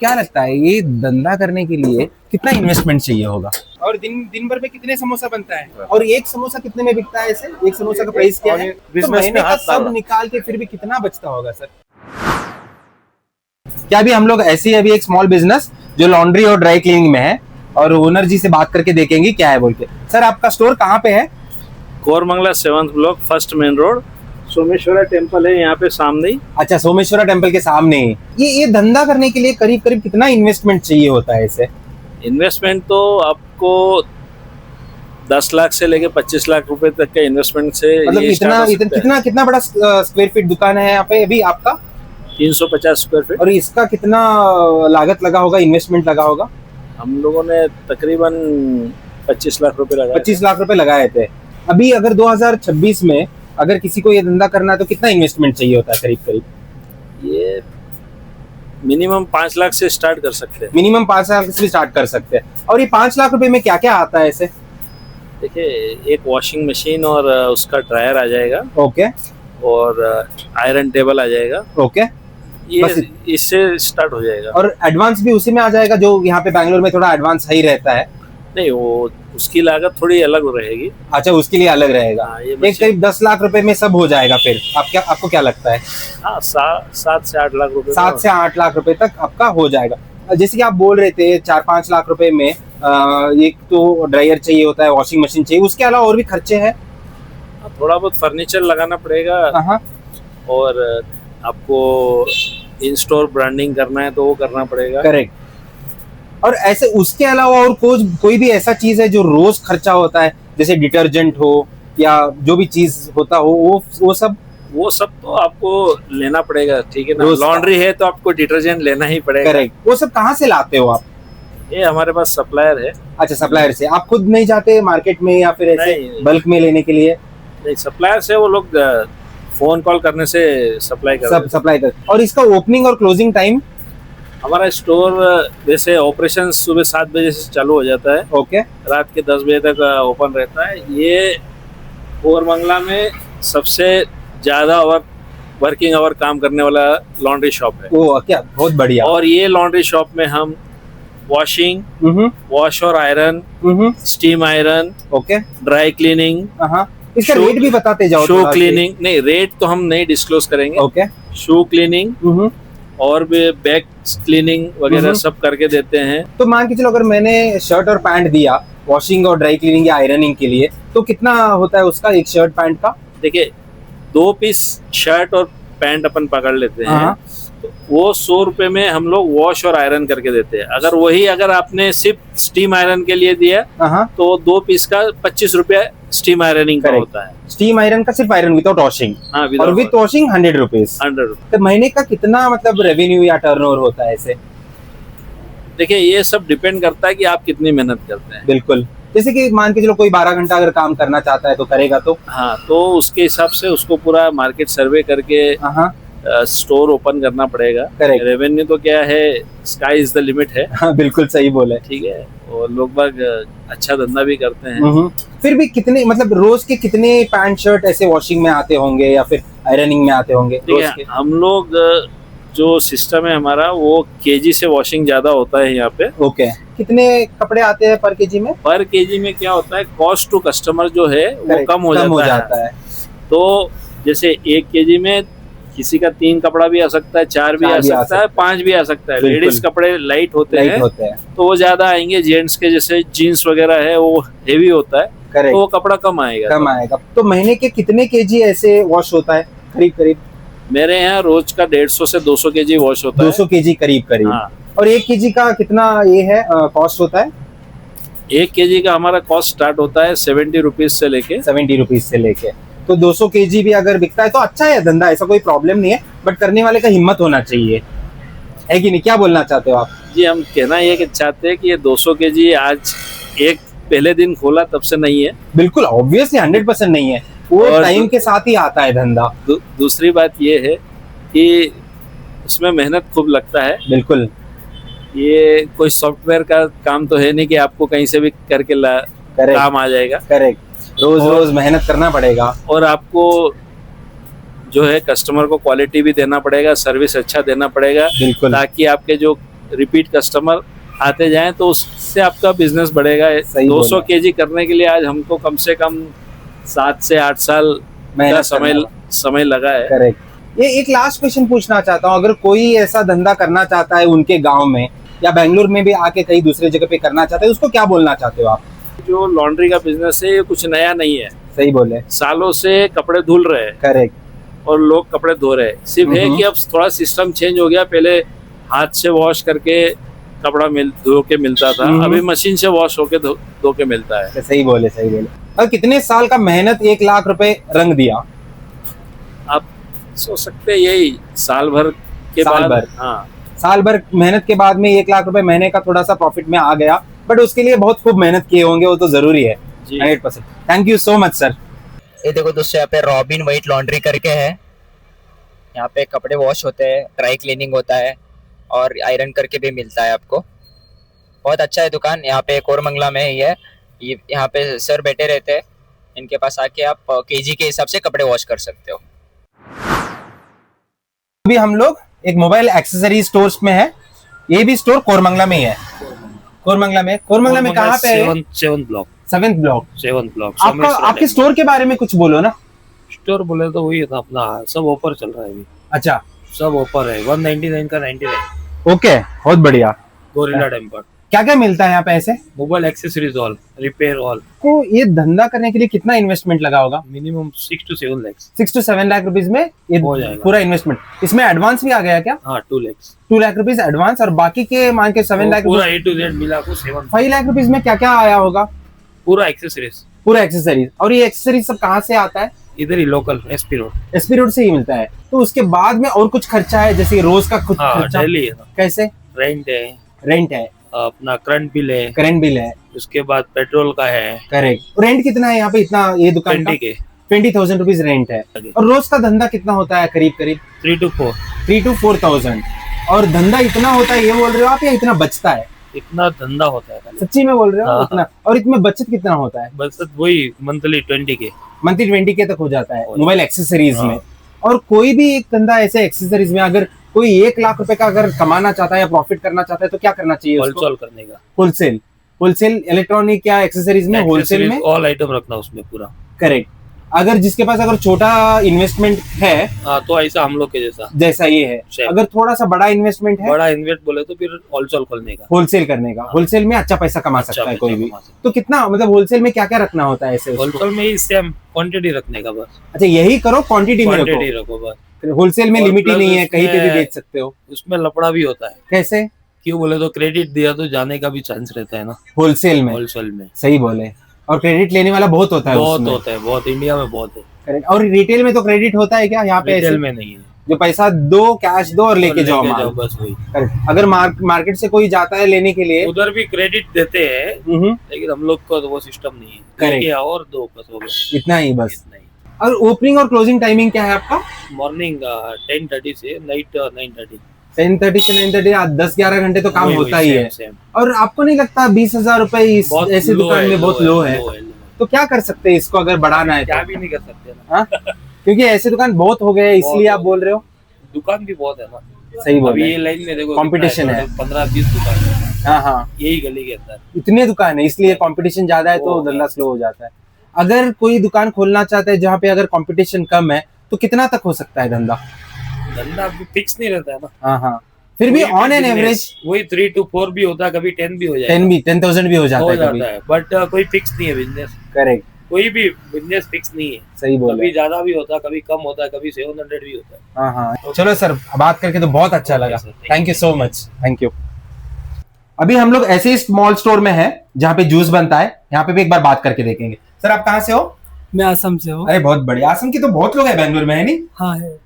क्या लगता है ये धंधा करने के लिए कितना इन्वेस्टमेंट चाहिए होगा? और दिन दिन भर में कितने समोसा बनता है? और एक समोसा कितने में बिकता है? ऐसे एक समोसा का प्राइस क्या है? तो महीने का सब निकाल के फिर भी कितना बचता होगा सर? क्या अभी हम लोग ऐसे ही अभी एक स्मॉल बिजनेस जो लॉन्ड्री और ड्राई क्लीनिंग में है और ओनर जी से बात करके देखेंगे क्या है बोल के। सर आपका स्टोर कहाँ पे है? Koramangala 7th block, first main road, Someshwara temple है यहाँ पे सामने ही। अच्छा, सोमेश्वरा टेम्पल के सामने ही। ये धंधा करने के लिए करीब करीब कितना इन्वेस्टमेंट चाहिए होता है इसे? इन्वेस्टमेंट तो आपको 10 लाख से लेके 25 लाख रुपए तक के इन्वेस्टमेंट से मतलब कितना बड़ा स्क्वायर फीट दुकान है यहाँ पे अभी आपका? 350 स्क्वायर फीट। और इसका कितना लागत लगा होगा, इन्वेस्टमेंट लगा होगा? हम लोगों ने तकरीबन 25 लाख रुपए लगाए। 25 लाख रुपए लगाए थे। अभी अगर 2026 में अगर किसी को ये धंधा करना है तो कितना इन्वेस्टमेंट चाहिए होता है करीब करीब? ये मिनिमम 5 लाख से स्टार्ट कर सकते हैं। मिनिमम 5 लाख से स्टार्ट कर सकते हैं। और ये 5 लाख रुपए में क्या क्या आता है ऐसे? देखिए, एक वॉशिंग मशीन और उसका ड्रायर आ जाएगा। ओके। और आयरन टेबल आ जाएगा। ओके। ये इससे स्टार्ट हो जाएगा। और एडवांस भी उसी में आ जाएगा जो यहाँ पे बैंगलोर में थोड़ा एडवांस हाई रहता है? नहीं, वो उसकी लागत थोड़ी अलग रहेगी। अच्छा, उसके लिए अलग रहेगा। एक करीब 10 लाख रुपए में सब हो जाएगा फिर? आपको क्या लगता है? हाँ, 7 से 8 लाख रुपए। 7 से 8 लाख रुपए तक आपका हो जाएगा। जैसे कि आप बोल रहे थे 4-5 लाख रुपए में एक तो ड्रायर चाहिए होता है, वॉशिंग मशीन चाहिए, उसके अलावा और भी खर्चे हैं? थोड़ा बहुत फर्नीचर लगाना पड़ेगा और आपको इन स्टोर ब्रांडिंग करना है तो वो करना पड़ेगा। करेक्ट। और ऐसे उसके अलावा और कोई भी ऐसा चीज है जो रोज खर्चा होता है, जैसे डिटर्जेंट हो या जो भी चीज होता हो, वो सब तो आपको लेना पड़ेगा, ठीक है ना? लॉन्ड्री है तो आपको डिटर्जेंट लेना ही पड़ेगा। करेक्ट। वो सब कहाँ से लाते हो आप? ये हमारे पास सप्लायर है। अच्छा, सप्लायर से। आप खुद नहीं जाते मार्केट में या फिर ऐसे बल्क में लेने के लिए? नहीं, सप्लायर से वो लोग फोन कॉल करने से सप्लाई कर। और इसका ओपनिंग और क्लोजिंग टाइम? हमारा स्टोर वैसे ऑपरेशन सुबह 7 बजे से चालू हो जाता है। ओके। रात के 10 बजे तक ओपन रहता है। ये कोरमंगला में सबसे ज्यादा वर्किंग आवर काम करने वाला लॉन्ड्री शॉप है। ओह, क्या बहुत बढ़िया। और ये लॉन्ड्री शॉप में हम वॉशिंग, वॉश और iron, steam iron, okay, dry cleaning, इसका रेट भी बताते जाओ। शू क्लीनिंग नहीं, रेट तो हम नहीं डिस्क्लोज करेंगे। ओके। शू क्लीनिंग और भी बैक क्लीनिंग वगैरह सब करके देते हैं। तो मान के चलो अगर मैंने शर्ट और पैंट दिया वॉशिंग और ड्राई क्लीनिंग या आयरनिंग के लिए, तो कितना होता है उसका एक शर्ट पैंट का? देखिए, 2 पीस शर्ट और पैंट अपन पकड़ लेते हैं तो वो 100 रुपए में हम लोग वॉश और आयरन करके देते हैं। अगर आपने सिर्फ स्टीम आयरन के लिए दिया तो 2 पीस का 25 रुपया स्टीम आयरनिंग का होता है। स्टीम आयरन का सिर्फ आयरन विदाउट वॉशिंग? हाँ, और विद वॉशिंग 100 रुपीज। 100 रुपीज। तो महीने का कितना मतलब रेवेन्यू या टर्नओवर होता है ऐसे? देखिए, ये सब डिपेंड करता है कि आप कितनी मेहनत करते हैं। बिल्कुल। जैसे कि मान के चलो कोई 12 घंटा अगर काम करना चाहता है तो करेगा तो? हाँ, तो उसके हिसाब से उसको पूरा मार्केट सर्वे करके स्टोर ओपन करना पड़ेगा। रेवेन्यू तो क्या है, स्काई इज द लिमिट है। हाँ, बिल्कुल सही बोले। ठीक है, और लोग बाग अच्छा धंधा भी करते हैं। फिर भी कितने मतलब रोज के कितने पैंट शर्ट ऐसे वॉशिंग में आते होंगे या फिर आयरनिंग में आते होंगे? हम लोग जो सिस्टम है हमारा वो केजी से वॉशिंग ज्यादा होता है यहाँ पे। ओके। कितने कपड़े आते हैं पर केजी में? पर केजी में क्या होता है, कॉस्ट टू कस्टमर जो है वो कम हो जाता है। तो जैसे 1 केजी में किसी का 3 कपड़ा भी आ सकता है, 4 भी आ सकता है, 5 भी आ सकता है। लेडीज कपड़े लाइट होते हैं तो वो ज्यादा आएंगे। जेंट्स के जैसे जीन्स वगैरह है वो हेवी होता है तो वो कपड़ा कम आएगा। तो महीने के कितने केजी ऐसे वॉश होता है करीब करीब? मेरे यहाँ रोज का 150 से 200 केजी वॉश होता है। 200 केजी करीब। हाँ। और 1 केजी का कितना ये है कॉस्ट होता है? 1 केजी का हमारा कॉस्ट स्टार्ट होता है 70 रुपीज से लेके। तो 200 केजी भी अगर बिकता है तो अच्छा है धंधा, ऐसा कोई प्रॉब्लम नहीं है। बट करने वाले का हिम्मत होना चाहिए, है कि नहीं? क्या बोलना चाहते हो आप? जी, हम कहना ये चाहते हैं कि ये 200 केजी आज एक पहले दिन खोला तब से नहीं है। बिल्कुल, ऑब्वियसली 100% नहीं है। वो टाइम के साथ ही आता है धंधा। दूसरी बात ये है कि उसमें मेहनत खूब लगता है। बिल्कुल। ये कोई सॉफ्टवेयर का काम तो है नहीं कि आपको कहीं से भी करके काम आ जाएगा। करेक्ट। रोज मेहनत करना पड़ेगा और आपको जो है कस्टमर को क्वालिटी भी देना पड़ेगा, सर्विस अच्छा देना पड़ेगा, ताकि आपके जो रिपीट कस्टमर आते जाएं तो उससे आपका बिजनेस बढ़ेगा। सही 200 केजी करने के लिए आज हमको कम से कम 7 से 8 साल का समय लगा है। करेक्ट। ये एक लास्ट क्वेश्चन पूछना चाहता हूँ, अगर कोई ऐसा धंधा करना चाहता है उनके गांव में या बेंगलुरु में भी आके कहीं दूसरे जगह पे करना चाहता है, उसको क्या बोलना चाहते हो आप? जो लॉन्ड्री का बिजनेस है ये कुछ नया नहीं है। सही बोले। सालों से कपड़े धुल रहे हैं। करेक्ट। और लोग कपड़े धो रहे हैं, सिर्फ है कि अब थोड़ा सिस्टम चेंज हो गया। पहले हाथ से वॉश करके कपड़ा धो के मिलता था, अभी मशीन से वॉश होके धो के मिलता है। सही बोले, सही बोले। और कितने साल का मेहनत 1 लाख रुपए रंग दिया? आप सोच सकते हैं यही साल भर के बाद। हाँ, साल भर मेहनत के बाद में 1 लाख रुपए महीने का थोड़ा सा प्रॉफिट में आ गया, बट उसके लिए बहुत खूब मेहनत किए होंगे, वो तो जरूरी है। 100%। Thank you so much sir. ये देखो दोस्तों, यहाँ पे रॉबिन व्हाइट लॉन्ड्री करके है। यहाँ पे कपड़े वॉश होते हैं, ड्राई क्लीनिंग होता है और आयरन करके भी मिलता है आपको। बहुत अच्छा है दुकान। यहाँ पे कोरमंगला में ही है। ये यहाँ पे सर बैठे रहते हैं, इनके पास आके आप केजी के हिसाब से कपड़े वॉश कर सकते हो। अभी हम लोग एक मोबाइल एक्सेसरी स्टोर्स में है। ये भी स्टोर कोरमंगला में ही है। कोरमंगला में कहाँ पे है? 7th block. आपके स्टोर के बारे में कुछ बोलो ना। स्टोर बोले तो वही था अपना, सब ऑफर चल रहा है अभी। अच्छा, सब ऑफर है। 199 का 99। ओके, बहुत बढ़िया। Gorilla temper. क्या क्या मिलता है यहाँ पे ऐसे? Mobile accessories all, repair all. तो ये धंधा करने के लिए कितना इन्वेस्टमेंट लगा होगा? Minimum 6 to 7 lakh. 6 to 7 lakh rupees में ये हो जाएगा पूरा इन्वेस्टमेंट। इसमें एडवांस भी आ गया क्या? हाँ, 2 लाख। 2 लाख रुपीज एडवांस, और बाकी के मान के 7 लाख पूरा A to Z मिला को 5 लाख रुपीज में क्या क्या आया होगा? पूरा एक्सेसरीज। पूरा एक्सेसरीज। और ये एक्सेसरीज सब कहाँ से आता है? इधर ही लोकल SP रोड से ही मिलता है। तो उसके बाद में और कुछ खर्चा है, जैसे रोज का कुछ खर्चा? डेली है। कैसे? रेंट है, अपना करंट बिल है, उसके बाद पेट्रोल का है। करेक्ट। रेंट कितना है यहाँ पे? इतना ये दुकान का 20,000 रुपीज रेंट है। और रोज का धंधा कितना होता है? करीब 3 to 4,000। और धंधा इतना होता है ये बोल रहे हो आप, या इतना बचता है? इतना धंधा होता है। सच्ची में बोल रहे हो? इतना? और इसमें बचत कितना होता है? बचत वही मंथली 20K तक हो जाता है मोबाइल एक्सेसरीज में। और कोई भी एक धंधा ऐसे एक्सेसरीज में, अगर कोई 1 लाख रुपए का अगर कमाना चाहता है या प्रॉफिट करना चाहता है तो क्या करना चाहिए? होलसेल करने का। होलसेल इलेक्ट्रॉनिक या एक्सेसरीज में, होलसेल में ऑल आइटम रखना उसमें पूरा। करेक्ट। अगर जिसके पास अगर छोटा इन्वेस्टमेंट है, तो ऐसा हम लोग के जैसा ये है। अगर थोड़ा सा बड़ा इन्वेस्टमेंट है, बड़ा इन्वेस्ट बोले तो फिर होलसेल खोलने का, होलसेल करने का। होलसेल में अच्छा पैसा कमा सकता है कोई भी। तो कितना, मतलब होलसेल में क्या क्या रखना होता है ऐसे? होलसेल में ही सेम क्वांटिटी रखने का बस। अच्छा, यही करो, क्वांटिटी में रखो बस। होलसेल में लिमिट ही नहीं है, कहीं पे भी बेच सकते हो। उसमें लफड़ा भी होता है। कैसे? क्यों बोले तो क्रेडिट दिया तो जाने का भी चांस रहता है ना होलसेल में। सही बोले। और क्रेडिट लेने वाला बहुत होता है। बहुत इंडिया में बहुत है। करेक्ट। और रिटेल में तो क्रेडिट होता है क्या? यहाँ पे रिटेल में नहीं है। जो पैसा दो, कैश दो और लेके जाओ माल, बस वही। अगर मार्केट से कोई जाता है लेने के लिए, उधर भी क्रेडिट देते हैं, लेकिन हम लोग को तो वो सिस्टम नहीं है। करेक्ट। और दो बस हो गया, इतना ही बस। और ओपनिंग और क्लोजिंग टाइमिंग क्या है आपका? मॉर्निंग 10:30 से नाइट 9:30। 10:30 से 9:30, 10-11 घंटे तो काम होता ही है। और आपको नहीं लगता 20,000 रुपए ऐसी दुकान में बहुत लो है? तो क्या कर सकते हैं इसको अगर बढ़ाना है? क्या भी नहीं कर सकते ना। क्योंकि ऐसे दुकान बहुत हो गए, इसलिए आप बोल रहे हो। दुकान भी बहुत है ना। सही बोल रहे हैं। ये लाइन में देखो कंपटीशन है, 15-20 दुकान है। हाँ, यही गली के अंदर इतने दुकान है, इसलिए कंपटीशन ज्यादा है तो धंधा स्लो हो जाता है। अगर कोई दुकान खोलना चाहता है जहाँ पे अगर कंपटीशन कम है, तो कितना तक हो सकता है धंधा? अभी फिक्स नहीं रहता है ना। हाँ, फिर भी ऑन एन एवरेज वही 3 to 4 भी होता है, कभी 10 भी हो जाता है। 10,000 भी हो जाता है। बट कोई फिक्स नहीं है बिजनेस। करेक्ट। कोई भी बिजनेस फिक्स नहीं है। सही बोल। कभी ज्यादा भी होता है, कभी कम होता है, कभी 700 भी होता है। हाँ। चलो सर, बात करके तो बहुत अच्छा लगा। Thank you so much. Thank you. अभी हम लोग ऐसे ही स्मॉल स्टोर में है जहाँ पे जूस बनता है। यहाँ पे भी एक बार बात करके देखेंगे। सर, आप कहाँ से हो? मैं असम से हूँ। अरे बहुत बढ़िया। असम की तो बहुत लोग है बेंगलुरु में, है नहीं? हाँ है।